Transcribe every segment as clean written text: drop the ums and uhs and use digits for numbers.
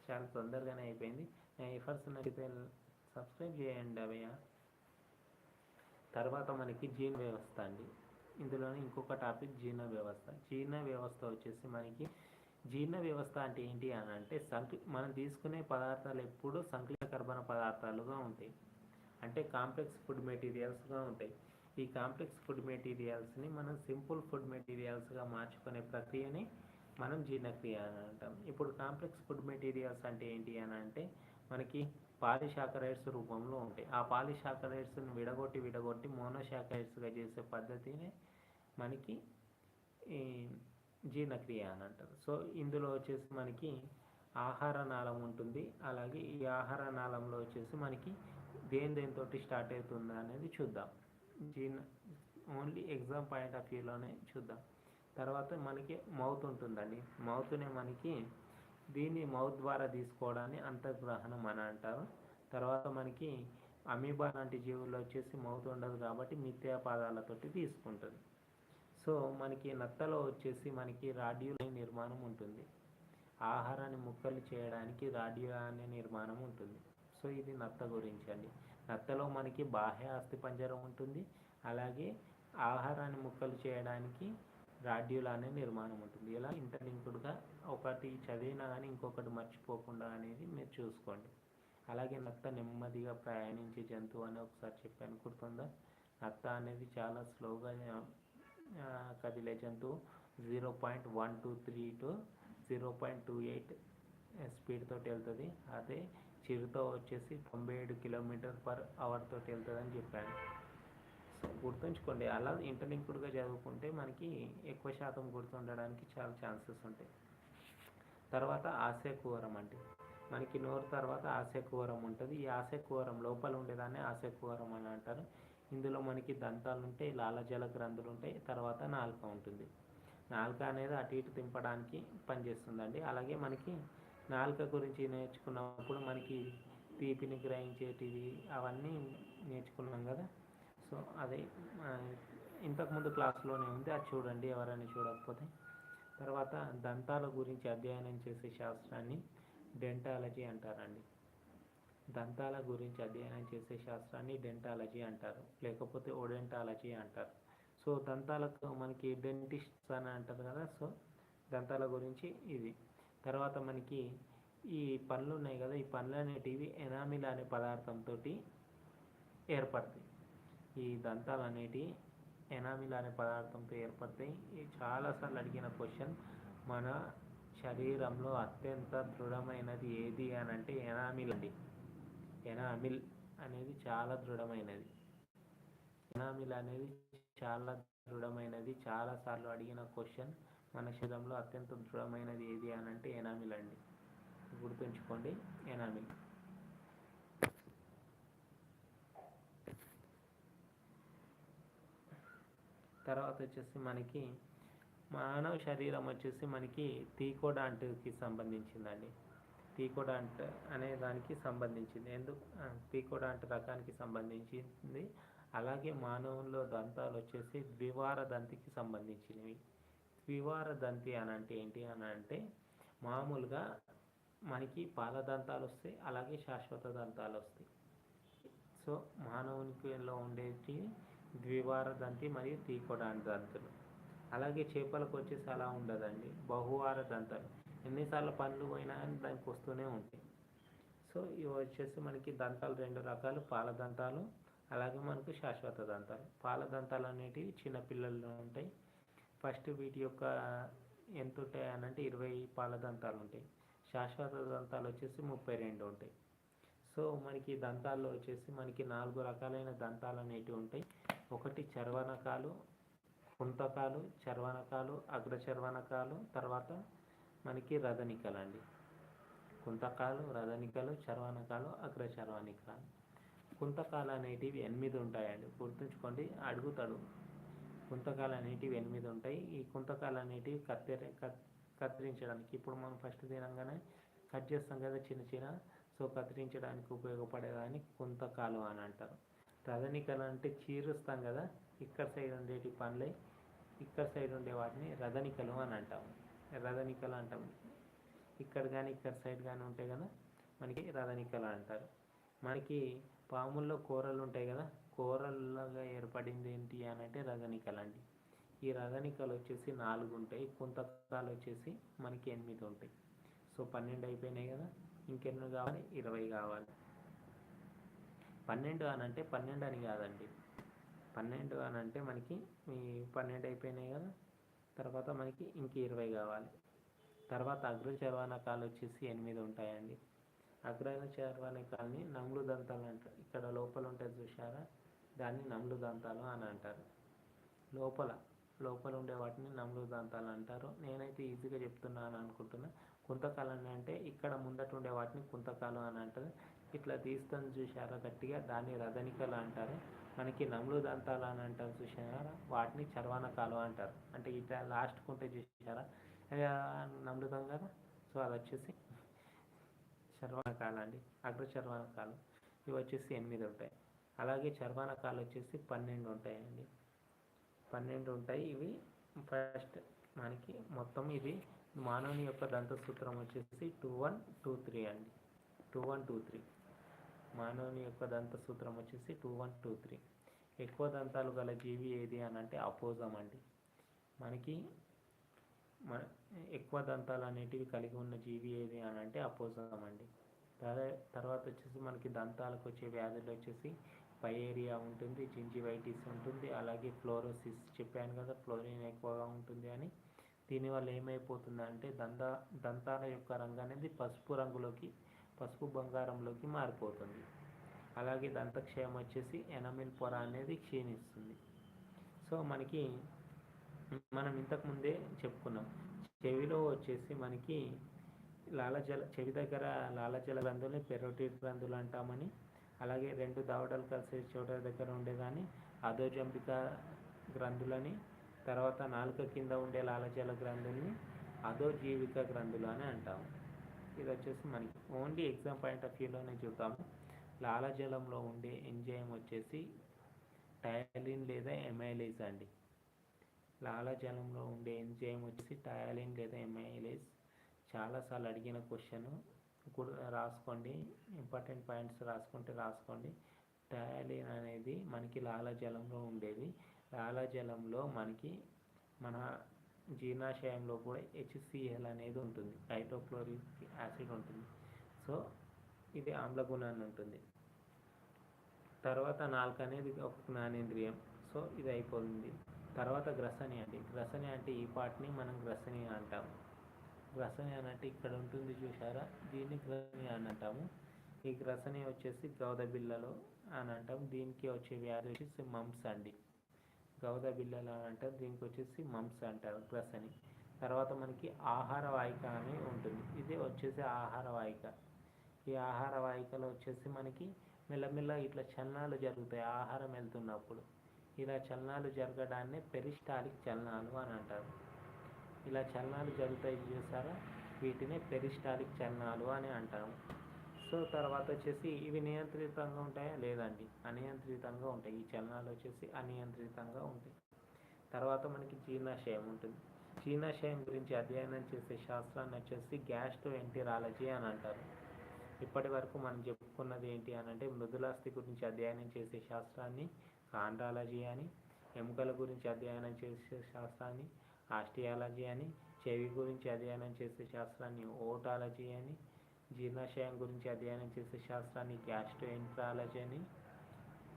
చాలా తొందరగానే అయిపోయింది. ఎఫర్ట్స్ నచ్చితే సబ్స్క్రైబ్ చేయండి అవయ్య. తర్వాత మనకి జీర్ణ వ్యవస్థ అండి. ఇందులోనే ఇంకొక టాపిక్ జీర్ణ వ్యవస్థ. జీర్ణ వ్యవస్థ వచ్చేసి మనకి జీర్ణ వ్యవస్థ అంటే ఏంటి అని అంటే మనం తీసుకునే పదార్థాలు ఎప్పుడూ సంక్లిష్ట కర్బన పదార్థాలుగా ఉంటాయి, అంటే కాంప్లెక్స్ ఫుడ్ మెటీరియల్స్గా ఉంటాయి. ఈ కాంప్లెక్స్ ఫుడ్ మెటీరియల్స్ని మనం సింపుల్ ఫుడ్ మెటీరియల్స్గా మార్చుకునే ప్రక్రియని మనం జీర్ణక్రియ అని అంటాం. ఇప్పుడు కాంప్లెక్స్ ఫుడ్ మెటీరియల్స్ అంటే ఏంటి అని అంటే మనకి పాలిసాకరైడ్స్ రూపంలో ఉంటాయి. ఆ పాలిసాకరైడ్స్ని విడగొట్టి మోనోసాకరైడ్స్గా చేసే పద్ధతిని మనకి ఈ జీర్ణక్రియ అని అంటారు. సో ఇందులో వచ్చేసి మనకి ఆహార నాళం ఉంటుంది. అలాగే ఈ ఆహార నాళంలో వచ్చేసి మనకి దేనితో స్టార్ట్ అవుతుందా అనేది చూద్దాం. జీర్ణ ఓన్లీ ఎగ్జామ్ పాయింట్ ఆఫ్ వ్యూలోనే చూద్దాం. తర్వాత మనకి మౌత్ ఉంటుందండి. మౌత్నే మనకి దీన్ని మౌత్ ద్వారా తీసుకోవడాన్ని అంతర్గ్రహణం అని అంటారు. తర్వాత మనకి అమీబా లాంటి జీవుల్లో వచ్చేసి మౌత్ ఉండదు కాబట్టి మిథ్యా పాదాలతోటి తీసుకుంటుంది. సో మనకి నత్తలో వచ్చేసి మనకి రాడ్యూల్ అనే నిర్మాణం ఉంటుంది. ఆహారాన్ని ముక్కలు చేయడానికి రాడ్యూల్ అనే నిర్మాణం ఉంటుంది. సో ఇది నత్త గురించి అండి. నత్తలో మనకి బాహ్య అస్థిపంజరం ఉంటుంది. అలాగే ఆహారాన్ని ముక్కలు చేయడానికి రాడ్యూల్ అనే నిర్మాణం ఉంటుంది. ఇలా ఇంటర్లింక్డ్గా ఒకటి చదివినా కానీ ఇంకొకటి మర్చిపోకుండా అనేది మీరు చూసుకోండి. అలాగే నత్త నెమ్మదిగా ప్రయాణించే జంతువు అని ఒకసారి చెప్పాను, గుర్తుందా? నత్త అనేది చాలా స్లోగా కదిలే జంతువు. 0.123 to 0.28 స్పీడ్ తోటి వెళ్తుంది. అదే చిరుతో వచ్చేసి 97 km/h తోటి వెళ్తుంది అని చెప్పాను. సో గుర్తుంచుకోండి. అలా ఇంటర్లింక్డ్గా చదువుకుంటే మనకి ఎక్కువ శాతం గుర్తుండడానికి చాలా ఛాన్సెస్ ఉంటాయి. తర్వాత ఆశయకుహరం అంటే మనకి నోరు తర్వాత ఆశయకుహరం ఉంటుంది. ఈ ఆశయకుహరం లోపల ఉండేదాన్ని ఆశయకుహరం అని అంటారు. ఇందులో మనకి దంతాలు ఉంటాయి, లాలజల గ్రంథులు ఉంటాయి, తర్వాత నాలుక ఉంటుంది. నాలుక అనేది అటు ఇటు తింపడానికి పనిచేస్తుందండి. అలాగే మనకి నాలుక గురించి నేర్చుకున్నప్పుడు మనకి తీపిని గ్రహించేటివి అవన్నీ నేర్చుకున్నాం కదా. సో అదే ఇంతకుముందు క్లాస్లోనే ఉంది, అది చూడండి ఎవరైనా చూడకపోతే. తర్వాత దంతాల గురించి అధ్యయనం చేసే శాస్త్రాన్ని డెంటాలజీ అంటారండి. దంతాల గురించి అధ్యయనం చేసే శాస్త్రాన్ని డెంటాలజీ అంటారు, లేకపోతే ఓడెంటాలజీ అంటారు. సో దంతాలకు మనకి డెంటిస్ట్స్ అని అంటారు కదా. సో దంతాల గురించి ఇది. తర్వాత మనకి ఈ పళ్ళు ఉన్నాయి కదా, ఈ పళ్ళు అనేటివి ఎనామిల్ అనే పదార్థంతో ఏర్పడతాయి. ఈ దంతాలు అనేటివి ఎనామిల్ అనే పదార్థంతో ఏర్పడతాయి. చాలాసార్లు అడిగిన క్వశ్చన్, మన శరీరంలో అత్యంత దృఢమైనది ఏది అని అంటే ఎనామిల్ అండి. ఎనామిల్ అనేది చాలా దృఢమైనది. ఎనామిల్ అనేది చాలా దృఢమైనది. చాలాసార్లు అడిగిన క్వశ్చన్, మన శరీరంలో అత్యంత దృఢమైనది ఏది అని అంటే ఎనామిల్ అండి. గుర్తుంచుకోండి, ఎనామిల్. తర్వాత వచ్చేసి మనకి మానవ శరీరం వచ్చేసి మనకి తీకోడాంట్కి సంబంధించిందండి. తీకోడాంట్ అనే దానికి సంబంధించింది. తీకోడాంట్ రకానికి సంబంధించింది. అలాగే మానవుల్లో దంతాలు వచ్చేసి ద్వివార దంతికి సంబంధించినవి. ద్వివార దంతి అని అంటే ఏంటి అని అంటే మామూలుగా మనకి పాల దంతాలు వస్తాయి, అలాగే శాశ్వత దంతాలు వస్తాయి. సో మానవునికిలో ఉండేటి ద్వివార దంతి మరియు తీకోడాంట్ దంతులు. అలాగే చేపలకు వచ్చేసి అలా ఉండదండి, బహువార దంతాలు. ఎన్నిసార్లు పనులు పోయినా కానీ దానికి వస్తూనే ఉంటాయి. సో ఇవి వచ్చేసి మనకి దంతాలు రెండు రకాలు, పాల దంతాలు అలాగే మనకు శాశ్వత దంతాలు. పాల దంతాలు అనేటివి చిన్నపిల్లల్లో ఉంటాయి. ఫస్ట్ వీటి యొక్క ఎంత ఉంటాయి అని అంటే 20 పాల దంతాలు ఉంటాయి. శాశ్వత దంతాలు వచ్చేసి 32 ఉంటాయి. సో మనకి దంతాల్లో వచ్చేసి మనకి 4 రకాలైన దంతాలు అనేటివి ఉంటాయి. ఒకటి చర్వనకాలు, కుంతకాలు, చర్వనకాలు, అగ్రచర్వనకాలు, తర్వాత మనకి రదనికలు అండి. కుంతకాలు, రదనికలు, చర్వనకాలు, అగ్రచర్వనికలు. కుంతకాలు అనేటివి 8 ఉంటాయండి. గుర్తుంచుకోండి, అడుగుతాడు. కుంతకాలు అనేటివి 8 ఉంటాయి. ఈ కుంతకాలు అనేటివి కత్తిరించడానికి, ఇప్పుడు మనం ఫస్ట్ తినంగానే కట్ చేస్తాం కదా చిన్న చిన్న, సో కత్తిరించడానికి ఉపయోగపడేదాన్ని కుంతకాలు అని అంటారు. రదనికలు అంటే చీరుస్తాం కదా, ఇక్కడ సైడ్ ఉండేటి పండ్లే, ఇక్కడ సైడ్ ఉండే వాటిని రదనికలు అని అంటాము. రదనికలు అంటాము. ఇక్కడ కానీ ఇక్కడ సైడ్ కానీ ఉంటాయి కదా, మనకి రదనికలు అంటారు. మనకి పాముల్లో కూరలు ఉంటాయి కదా, కూరల్లాగా ఏర్పడింది ఏంటి అని అంటే రదనికలు అండి. ఈ రదనికలు వచ్చేసి 4 ఉంటాయి, కుంతకాలు వచ్చేసి మనకి 8 ఉంటాయి. సో 12 అయిపోయినాయి కదా, ఇంకెన్ని కావాలి? 20 కావాలి. 12 అని అంటే 12 అని కాదండి, 12 అని అంటే మనకి 12 అయిపోయినాయి కదా, తర్వాత మనకి ఇంక 20 కావాలి. తర్వాత అగ్రచర్వానకాలు వచ్చేసి 8 ఉంటాయండి. అగ్రచర్వానకాలని నమ్లు దంతాలు అంటారు. ఇక్కడ లోపల ఉంటుంది చూసారా, దాన్ని నమ్లు దంతాలు అని అంటారు. లోపల ఉండే వాటిని నమ్లు దంతాలు అంటారు. నేనైతే ఈజీగా చెప్తున్నాను అనుకుంటున్నా. కుంతకాలు అంటే ఇక్కడ ముందట ఉండే వాటిని కుంతకాలు అని అంటారు. ఇట్లా తీస్తాను చూసారా గట్టిగా, దాన్ని రదనికలు అంటారు. మనకి నమ్లు దంతాలు అని అంటారు చూసారా, వాటిని చర్వానకాలు అంటారు. అంటే ఇట్లా లాస్ట్కి ఉంటే చూసారా నమ్లుతాం కదా, సో అది వచ్చేసి చర్వానకాలు అండి. అగ్రచర్వానకాలు ఇవి వచ్చేసి 8 ఉంటాయి. అలాగే చర్వానకాలు వచ్చేసి 12 ఉంటాయండి. 12 ఉంటాయి. ఇవి ఫస్ట్ మనకి మొత్తం ఇది మానవుని యొక్క దంత సూత్రం వచ్చేసి 2123 అండి. 2123 మానవుని యొక్క దంత సూత్రం వచ్చేసి 2123. ఎక్కువ దంతాలు గల జీవి ఏది అని అంటే అపోజం అండి. మనకి ఎక్కువ దంతాలు అనేటివి కలిగి ఉన్న జీవి ఏది అని అంటే అపోజం అండి. తర్వాత వచ్చేసి మనకి దంతాలకు వచ్చే వ్యాధులు వచ్చేసి పైఏరియా ఉంటుంది, జింజివైటిస్ ఉంటుంది, అలాగే ఫ్లోరోసిస్ చెప్పాను కదా, ఫ్లోరిన్ ఎక్కువగా ఉంటుంది అని. దీనివల్ల ఏమైపోతుందంటే దంతాల యొక్క రంగు అనేది పసుపు బంగారంలోకి మారిపోతుంది. అలాగే దంతక్షయం వచ్చేసి ఎనామిల్ పొర అనేది క్షీణిస్తుంది. సో మనం ఇంతకుముందే చెప్పుకున్నాం, చెవిలో వచ్చేసి మనకి చెవి దగ్గర లాలజల గ్రంథుల్ని పెరోటిడ్ గ్రంథులు అంటామని, అలాగే 2 దవడలు కలిసే చోట దగ్గర ఉండేదాన్ని అధోజంబిక గ్రంథులని, తర్వాత నాలుక కింద ఉండే లాలజల గ్రంథుల్ని అధోజీవిక గ్రంథులు అని అంటాము. ఇది వచ్చేసి మనకి ఓన్లీ ఎగ్జామ్ పాయింట్ ఆఫ్ వ్యూలోనే చూద్దాము. లాలజలంలో ఉండే ఎంజైమ్ వచ్చేసి టయాలిన్ లేదా ఎమైలేజ్ అండి. లాలజలంలో ఉండే ఎంజైమ్ వచ్చేసి టయాలిన్ లేదా ఎమైలేజ్. చాలాసార్లు అడిగిన క్వశ్చన్ రాసుకోండి, ఇంపార్టెంట్ పాయింట్స్ రాసుకోండి. టయాలిన్ అనేది మనకి లాలజలంలో ఉండేది. లాలజలంలో మనకి మన జీర్ణాశయంలో కూడా HCl అనేది ఉంటుంది, హైడ్రోక్లోరిక్ యాసిడ్ ఉంటుంది. సో ఇది ఆమ్ల గుణాన్ని ఉంటుంది. తర్వాత నాలుక అనేది ఒక జ్ఞానేంద్రియం. సో ఇది అయిపోతుంది. తర్వాత గ్రసని అండి. గ్రసని అంటే ఈ పార్ట్ని మనం గ్రసని అంటాము. గ్రసని అని అంటే ఇక్కడ ఉంటుంది చూసారా, దీన్ని గ్రసని అని అంటాము. ఈ గ్రసని వచ్చేసి గౌద బిళ్ళలో అని అంటాం. దీనికి వచ్చే వ్యాధి వచ్చేసి మంప్స్ అండి. గౌద బిళ్ళలు అని అంటారు, దీనికి వచ్చేసి మంప్స్ అంటారు గ్రసని. తర్వాత మనకి ఆహార వాహిక అని ఉంటుంది. ఇది వచ్చేసి ఆహార వాహిక. ఈ ఆహార వాహికలో వచ్చేసి మనకి మెల్లమెల్ల ఇట్లా చలనాలు జరుగుతాయి ఆహారం వెళ్తున్నప్పుడు. ఇలా చలనాలు జరగడాన్ని పెరిస్టాలిక్ చలనాలు అని అంటారు. ఇలా చలనాలు జరుగుతాయి చూసారా, వీటిని పెరిస్టాలిక్ చలనాలు అని అంటాము. సో తర్వాత వచ్చేసి ఇవి నియంత్రితంగా ఉంటాయా? లేదండి, అనియంత్రితంగా ఉంటాయి. ఈ చలనాలు వచ్చేసి అనియంత్రితంగా ఉంటాయి. తర్వాత మనకి జీర్ణాశయం ఉంటుంది. జీర్ణాశయం గురించి అధ్యయనం చేసే శాస్త్రాన్ని వచ్చేసి గ్యాస్ట్రోఎంటెరాలజీ అని అంటారు. ఇప్పటి వరకు మనం చెప్పుకున్నది ఏంటి అని అంటే మృదులాస్థి గురించి అధ్యయనం చేసే శాస్త్రాన్ని కాండ్రాలజీ అని, ఎముకల గురించి అధ్యయనం చేసే శాస్త్రాన్ని ఆస్టియాలజీ అని, చెవి గురించి అధ్యయనం చేసే శాస్త్రాన్ని ఓటాలజీ అని, జీర్ణాశయం గురించి అధ్యయనం చేసే శాస్త్రాన్ని గ్యాస్ట్రోఎంటెరాలజీ అని,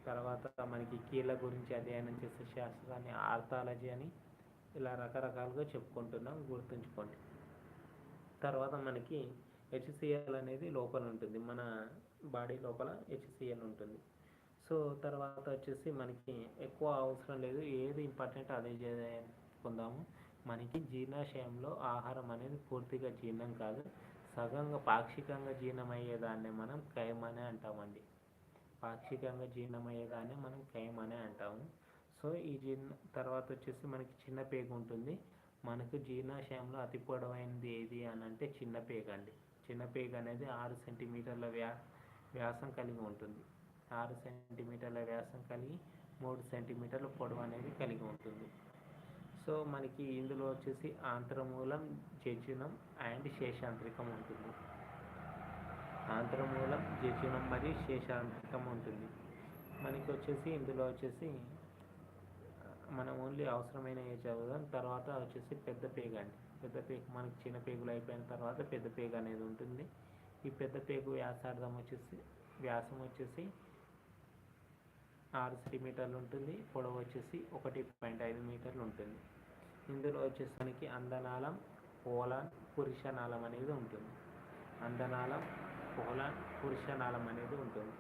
తర్వాత మనకి కీళ్ళ గురించి అధ్యయనం చేసే శాస్త్రాన్ని ఆర్థాలజీ అని, ఇలా రకరకాలుగా చెప్పుకుంటున్నాం, గుర్తుంచుకోండి. తర్వాత మనకి HCl అనేది లోపల ఉంటుంది, మన బాడీ లోపల HCl ఉంటుంది. సో తర్వాత వచ్చేసి మనకి ఎక్కువ అవసరం లేదు, ఏది ఇంపార్టెంట్ అదే చేసుకుందాము. మనకి జీర్ణాశయంలో ఆహారం అనేది పూర్తిగా జీర్ణం కాదు, సగంగా పాక్షికంగా జీర్ణమయ్యేదాన్ని మనం కైమ్ అనే అంటామండి. పాక్షికంగా జీర్ణమయ్యేదాన్ని మనం కైమ్ అనే అంటాము. సో ఈ తర్వాత వచ్చేసి మనకి చిన్న పేగు ఉంటుంది. మనకు జీర్ణాశయంలో అతి పొడవైనది ఏది అని అంటే చిన్న పేగు అండి. చిన్న పేగు అనేది 6 సెంటీమీటర్ల వ్యాసం కలిగి ఉంటుంది. 6 సెంటీమీటర్ల వ్యాసం కలిగి 3 సెంటీమీటర్ల పొడవు అనేది కలిగి ఉంటుంది. సో మనకి ఇందులో వచ్చేసి ఆంత్రమూలం, జేజునం అండ్ శేషాంత్రికం ఉంటుంది. ఆంత్రమూలం, జేజునం మరియు శేషాంత్రికం ఉంటుంది. మనకి వచ్చేసి ఇందులో వచ్చేసి మనం ఓన్లీ అవసరమైనవి చదువుదాం. తర్వాత వచ్చేసి పెద్ద పేగు అండి. పెద్ద పేగు మనకి చిన్న పేగులు అయిపోయిన తర్వాత పెద్ద పేగు అనేది ఉంటుంది. ఈ పెద్ద పేగు వ్యాసం వచ్చేసి 6 సెంటీమీటర్లు ఉంటుంది. పొడవు వచ్చేసి 1.5 మీటర్లు ఉంటుంది. ఇందులో వచ్చేసి మనకి అందనాళం, కోలాన్, పురుషనాళం అనేది ఉంటుంది. అందనాళం, కోలాన్, పురుషనాళం అనేది ఉంటుంది.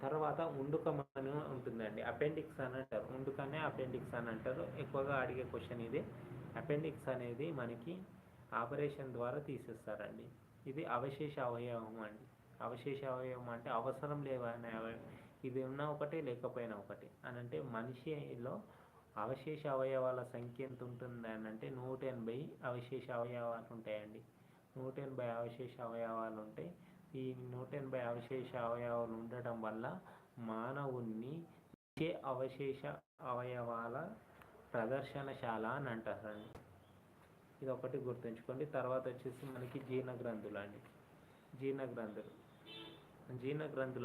తర్వాత ఉండుకం అని ఉంటుందండి. అపెండిక్స్ అని అంటారు. ఉండుకనే అపెండిక్స్ అని అంటారు. ఎక్కువగా అడిగే క్వశ్చన్ ఇది. అపెండిక్స్ అనేది మనకి ఆపరేషన్ ద్వారా తీసేస్తారండి. ఇది అవశేష అవయవం అండి. అవశేష అవయవం అంటే అవసరం లేవనే అవయవం. ఇది ఉన్న ఒకటే లేకపోయినా ఒకటి అని అంటే మనిషిలో అవశేష అవయవాల సంఖ్య ఎంత ఉంటుంది అని అంటే 180 అవశేష అవయవాలు ఉంటాయండి. 180 అవశేష అవయవాలు ఉంటాయి. ఈ 180 అవశేష అవయవాలు ఉండటం వల్ల మానవుణ్ణి అవశేష అవయవాల ప్రదర్శనశాల అని అంటారండి. ఇది ఒకటి గుర్తుంచుకోండి. తర్వాత వచ్చేసి మనకి జీర్ణగ్రంథులు అండి. జీర్ణగ్రంథులు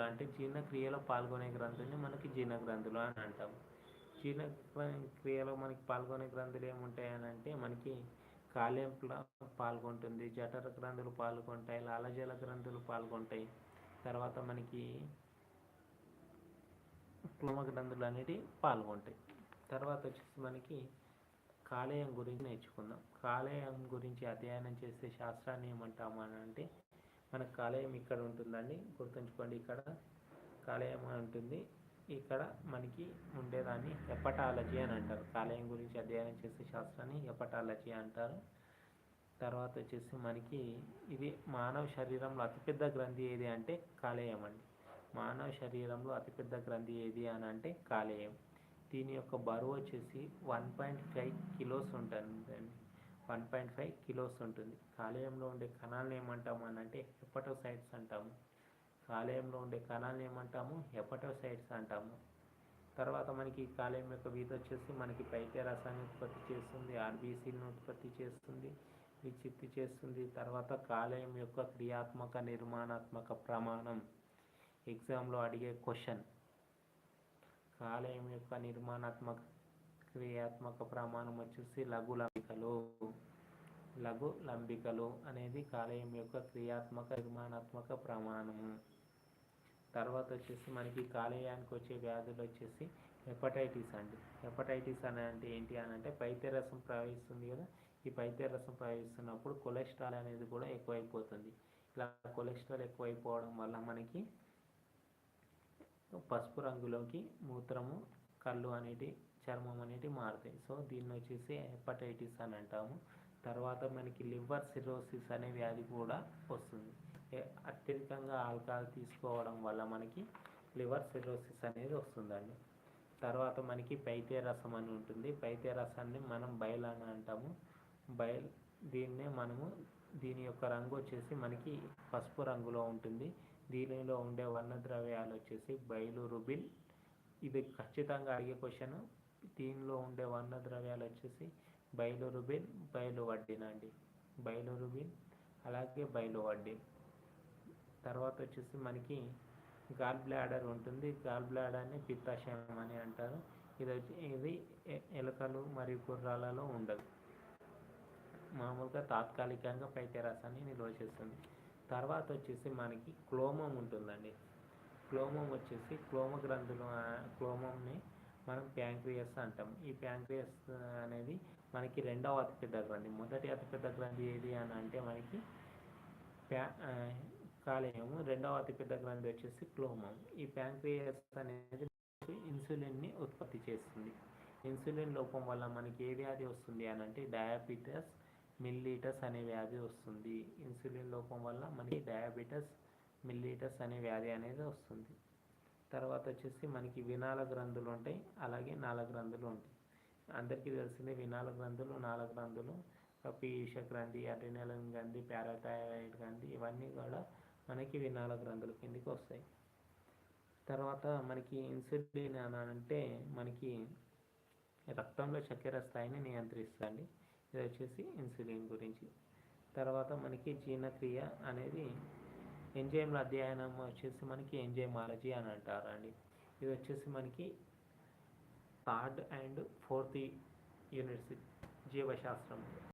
అంటే జీర్ణక్రియలో పాల్గొనే గ్రంథుల్ని మనకి జీర్ణగ్రంథులు అని అంటాము. జీర్ణక్రియలో మనకి పాల్గొనే గ్రంథులు ఏముంటాయని అంటే మనకి కాలేయం పాల్గొంటుంది, జఠర గ్రంథులు పాల్గొంటాయి, లాలజల గ్రంథులు పాల్గొంటాయి. తర్వాత మనకి క్లోమ గ్రంథులు అనేవి పాల్గొంటాయి. తర్వాత వచ్చేసి మనకి కాలేయం గురించి నేర్చుకుందాం. కాలేయం గురించి అధ్యయనం చేసే శాస్త్రాన్ని ఏమంటాము అని అంటే మనకు కాలేయం ఇక్కడ ఉంటుందండి. గుర్తుంచుకోండి, ఇక్కడ కాలేయం ఉంటుంది. ఇక్కడ మనకి ఉండేదాన్ని హెపటాలజీ అని అంటారు. కాలేయం గురించి అధ్యయనం చేసే శాస్త్రాన్ని హెపటాలజీ అంటారు. తర్వాత వచ్చేసి మనకి ఇది మానవ శరీరంలో అతిపెద్ద గ్రంథి ఏది అంటే కాలేయం అండి. మానవ శరీరంలో అతిపెద్ద గ్రంథి ఏది అని అంటే కాలేయం. దీని యొక్క బరువు వచ్చేసి 1.5 కిలోస్ ఉంటుందండి. 1.5 కిలోస్ ఉంటుంది. కాలేయంలో ఉండే కణాలను ఏమంటాము అని అంటే హెపటోసైట్స్ అంటాము. కాలేయంలో ఉండే కణాలను ఏమంటాము? హెపటోసైట్స్ అంటాము. తర్వాత మనకి కాలేయం యొక్క వీధి వచ్చేసి మనకి పైత్య రసాన్ని ఉత్పత్తి చేస్తుంది, ఆర్బీసీని ఉత్పత్తి చేస్తుంది, విచ్చిత్తి చేస్తుంది. తర్వాత కాలేయం యొక్క క్రియాత్మక నిర్మాణాత్మక ప్రమాణం, ఎగ్జామ్లో అడిగే క్వశ్చన్, కాలేయం యొక్క నిర్మాణాత్మక క్రియాత్మక ప్రమాణం వచ్చేసి లఘు లంబికలు అనేది కాలేయం యొక్క క్రియాత్మక నిర్మాణాత్మక ప్రమాణము. తర్వాత వచ్చేసి మనకి కాలేయానికి వచ్చే వ్యాధులు వచ్చేసి హెపటైటిస్ అండి. హెపటైటిస్ అని అంటే ఏంటి అని అంటే పైత్యరసం ప్రవహిస్తుంది కదా, ఈ పైత్యరసం ప్రవహిస్తున్నప్పుడు కొలెస్ట్రాల్ అనేది కూడా ఎక్కువైపోతుంది. ఇలా కొలెస్ట్రాల్ ఎక్కువైపోవడం వల్ల మనకి పసుపు రంగులోకి మూత్రము, కళ్ళు అనేటి, చర్మం అనేటి మారుతాయి. సో దీన్ని వచ్చేసి హెపటైటిస్ అని అంటాము. తర్వాత మనకి లివర్ సిరోసిస్ అనే వ్యాధి కూడా వస్తుంది. అత్యధికంగా ఆల్కహాల్ తీసుకోవడం వల్ల మనకి లివర్ సిరోసిస్ అనేది వస్తుందండి. తర్వాత మనకి పైత్య రసం అని ఉంటుంది. పైత్య రసాన్ని మనం బైల్ అని అంటాము. దీని యొక్క రంగు వచ్చేసి మనకి పసుపు రంగులో ఉంటుంది. దీనిలో ఉండే వర్ణద్రవ్యాలు వచ్చేసి బైలురుబిన్. ఇది ఖచ్చితంగా అడిగే క్వశ్చన్. దీనిలో ఉండే వర్ణద్రవ్యాలు వచ్చేసి బైలురుబిన్, బైలువడ్డిన్ అండి. బైలురుబిన్ అలాగే బైలువడ్డిన్. తర్వాత వచ్చేసి మనకి గాల్ బ్లాడర్ ఉంటుంది. గాల్ బ్లాడర్ని పిత్తాశయం అని అంటారు. ఇది ఎలుకలు మరియు గుర్రాలలో ఉండదు. మామూలుగా తాత్కాలికంగా పైత్య రసాన్ని నిల్వ చేస్తుంది. తర్వాత వచ్చేసి మనకి క్లోమం ఉంటుందండి. క్లోమం వచ్చేసి క్లోమంని మనం ప్యాంక్రియాస్ అంటాం. ఈ ప్యాంక్రియాస్ అనేది మనకి రెండవ అతిపెద్ద గ్రంథి. మొదటి అతిపెద్ద గ్రంథి ఏది అని అంటే మనకి కాలేయము. రెండవ అతిపెద్ద గ్రంథి వచ్చేసి క్లోమం. ఈ ప్యాంక్రియాస్ అనేది ఇన్సులిన్ని ఉత్పత్తి చేస్తుంది. ఇన్సులిన్ లోపం వల్ల మనకి ఏ వ్యాధి వస్తుంది అని అంటే డయాబెటిస్ మిల్లిటస్ అనే వ్యాధి వస్తుంది. ఇన్సులిన్ లోపం వల్ల మనకి డయాబెటిస్ మిల్లిటస్ అనే వ్యాధి అనేది వస్తుంది. తర్వాత వచ్చేసి మనకి వినాల గ్రంథులు ఉంటాయి, అలాగే నాళ గ్రంథులు ఉంటాయి. అందరికీ తెలిసిందే వినాల గ్రంథులు, నాళ గ్రంథులు, పీయూష గ్రంథి, అడ్రినల్ గ్రంథి, పారాథైరాయిడ్ గ్రంథి, ఇవన్నీ కూడా మనకి వినాల గ్రంథుల కిందికి వస్తాయి. తర్వాత మనకి ఇన్సులిన్ అని అంటే మనకి రక్తంలో చక్కెర స్థాయిని నియంత్రిస్తుంది. ఇది వచ్చేసి ఇన్సులిన్ గురించి. తర్వాత మనకి జీర్ణక్రియ అనేది ఎంజైమ్ల అధ్యయనం వచ్చేసి మనకి ఎంజైమాలజీ అని అంటారండి. ఇది వచ్చేసి మనకి థర్డ్ అండ్ ఫోర్త్ యూనిట్స్ జీవశాస్త్రం.